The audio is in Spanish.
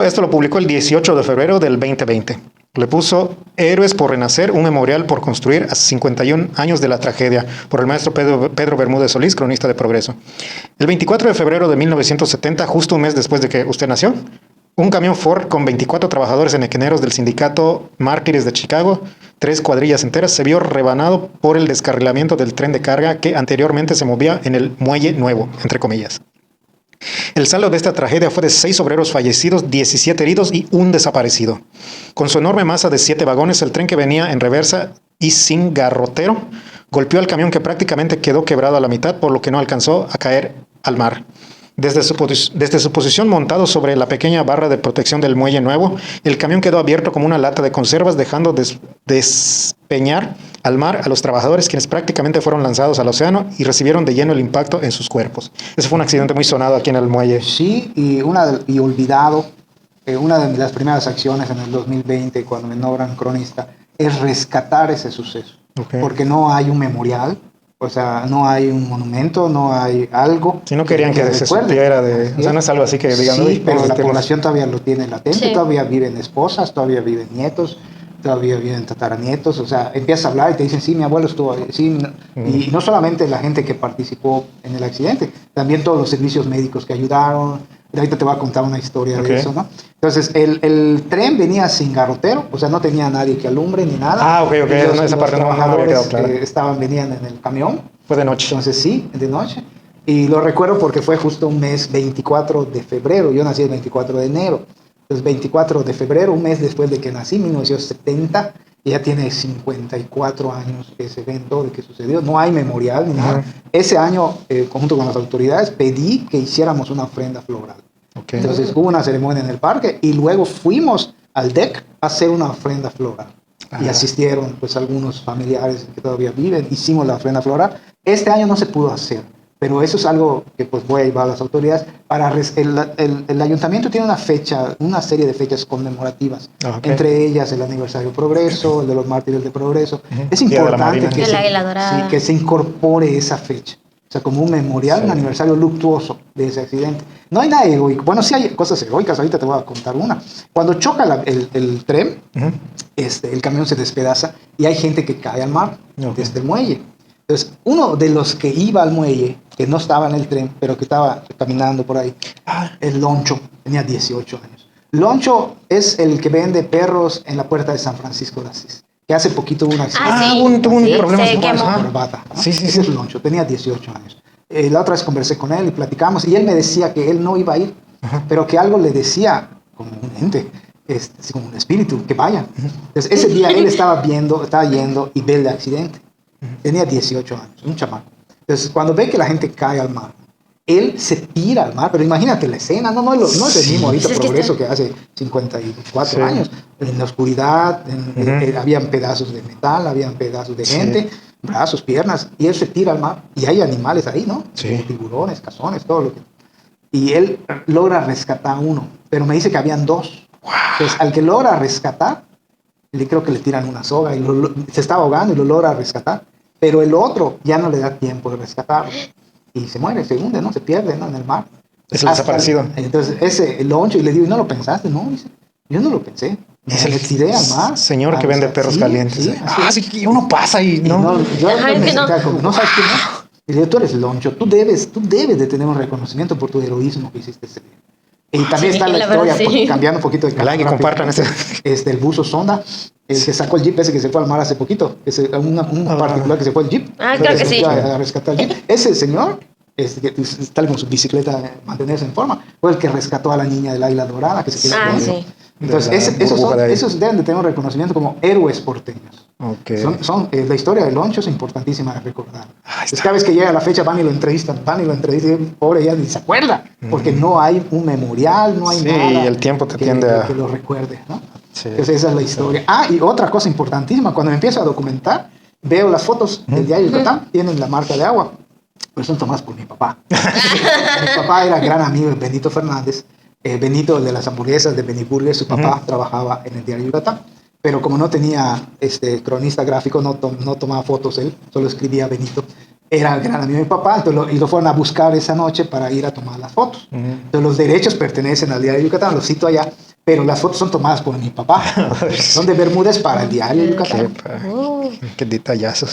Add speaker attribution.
Speaker 1: Esto lo publicó el 18 de febrero del 2020. Le puso Héroes por Renacer, un memorial por construir a 51 años de la tragedia, por el maestro Pedro Bermúdez Solís, cronista de Progreso. El 24 de febrero de 1970, justo un mes después de que usted nació, un camión Ford con 24 trabajadores enequeneros del sindicato Mártires de Chicago, 3 cuadrillas enteras, se vio rebanado por el descarrilamiento del tren de carga que anteriormente se movía en el Muelle Nuevo, entre comillas. El saldo de esta tragedia fue de 6 obreros fallecidos, 17 heridos y un desaparecido. Con su enorme masa de 7 vagones, el tren que venía en reversa y sin garrotero golpeó al camión que prácticamente quedó quebrado a la mitad, por lo que no alcanzó a caer al mar. Desde su posición montado sobre la pequeña barra de protección del Muelle Nuevo, el camión quedó abierto como una lata de conservas, dejando despeñar al mar a los trabajadores, quienes prácticamente fueron lanzados al océano y recibieron de lleno el impacto en sus cuerpos. Ese fue un accidente muy sonado aquí en el muelle.
Speaker 2: Sí, y olvidado. Una de las primeras acciones en el 2020, cuando me nombran cronista, es rescatar ese suceso.
Speaker 1: Okay.
Speaker 2: Porque no hay un memorial, o sea, no hay un monumento, no hay algo.
Speaker 1: Si no querían que se supiera de... O sea, no es algo así que digan...
Speaker 2: Sí, pero la población todavía lo tiene latente, sí. Todavía viven esposas, todavía viven nietos, todavía viven tataranietos, o sea, empiezas a hablar y te dicen, sí, mi abuelo estuvo ahí, sí, y no solamente la gente que participó en el accidente, también todos los servicios médicos que ayudaron. Ahorita te voy a contar una historia de eso, ¿no? Entonces, el tren venía sin garrotero, o sea, no tenía nadie que alumbre ni nada.
Speaker 1: Ah, ok, esa parte no me había quedado clara.
Speaker 2: Venían en el camión.
Speaker 1: Fue de noche.
Speaker 2: Entonces, sí, de noche. Y lo recuerdo porque fue justo un mes 24 de febrero, yo nací el 24 de enero. Entonces, 24 de febrero, un mes después de que nací, 1970, ya tiene 54 años ese evento de que sucedió. No hay memorial ni nada. Ese año, junto con las autoridades, pedí que hiciéramos una ofrenda floral. Okay. Entonces hubo una ceremonia en el parque y luego fuimos al deck a hacer una ofrenda floral. Y asistieron pues algunos familiares que todavía viven. Hicimos la ofrenda floral. Este año no se pudo hacer, pero eso es algo que pues voy a llevar a las autoridades. El ayuntamiento tiene una serie de fechas conmemorativas, entre ellas el aniversario Progreso, el de los mártires de Progreso. Es importante que se incorpore esa fecha, o sea, como un memorial, un aniversario luctuoso de ese accidente. No hay nada heroico. Bueno, sí hay cosas heroicas, ahorita te voy a contar una. Cuando choca el tren, el camión se despedaza y hay gente que cae al mar desde el muelle. Entonces, uno de los que iba al muelle, que no estaba en el tren, pero que estaba caminando por ahí, el Loncho, tenía 18 años. Loncho es el que vende perros en la puerta de San Francisco de Asís, que hace poquito hubo un accidente.
Speaker 1: Tuvo un problema con
Speaker 2: su corbata, ¿no?
Speaker 1: Sí.
Speaker 2: Ese es Loncho, tenía 18 años. La otra vez conversé con él y platicamos, y él me decía que él no iba a ir, pero que algo le decía, como un ente, como un espíritu, que vaya. Entonces, ese día él estaba yendo y ve el accidente. Tenía 18 años, un chamaco. Entonces, cuando ve que la gente cae al mar, él se tira al mar, pero imagínate la escena, no es el mismo ahorita Progreso que hace 54 años. En la oscuridad, habían pedazos de metal, habían pedazos de gente, brazos, piernas, y él se tira al mar, y hay animales ahí, ¿no? Tiburones, cazones, todo lo que... Y él logra rescatar a uno, pero me dice que habían 2. Wow. Entonces, al que logra rescatar, creo que le tiran una soga, y se está ahogando y lo logra rescatar, pero el otro ya no le da tiempo de rescatarlo. Y se muere, se hunde, ¿no? Se pierde, ¿no? En el mar.
Speaker 1: Es el desaparecido.
Speaker 2: Entonces, el Loncho, y le digo, ¿y no lo pensaste? No, dice, yo no lo pensé.
Speaker 1: Es el
Speaker 2: tiré al mar.
Speaker 1: Señor que vende perros calientes. Sí, que uno pasa y no.
Speaker 2: Yo me sentía como, no sabes quién es. Y le digo, tú eres Loncho, tú debes de tener un reconocimiento por tu heroísmo que hiciste ese día. Y también está la historia, cambiando un poquito de
Speaker 1: canal. Que compartan
Speaker 2: el buzo Sonda, el que sacó el jeep ese que se fue al mar hace poquito, un particular que se fue el jeep.
Speaker 3: Creo que sí.
Speaker 2: A rescatar el jeep. Ese señor, que está con su bicicleta, mantenerse en forma, fue el que rescató a la niña del Águila Dorada, que se quedó con él. Entonces, esos deben de tener un reconocimiento como héroes porteños.
Speaker 1: Okay.
Speaker 2: La historia del Loncho es importantísima de recordar. Cada vez que llega la fecha van y lo entrevistan, y pobre ya ni se acuerda, porque no hay un memorial, no hay nada.
Speaker 1: Y el tiempo te tiende a...
Speaker 2: que lo recuerde, ¿no? Entonces esa es la historia. Y otra cosa importantísima, cuando me empiezo a documentar, veo las fotos del diario Yucatán, tienen la marca de agua, pero son tomadas por mi papá. Mi papá era gran amigo de Benito Fernández, Benito, el de las hamburguesas de Beniburger, su papá trabajaba en el diario Yucatán. Pero como no tenía cronista gráfico, no tomaba fotos él, solo escribía Benito. era gran amigo de mi papá, entonces y lo fueron a buscar esa noche para ir a tomar las fotos. Entonces los derechos pertenecen al Diario de Yucatán, los cito allá, pero las fotos son tomadas por mi papá. Son de Bermúdez para el Diario de Yucatán.
Speaker 1: Qué detallazos.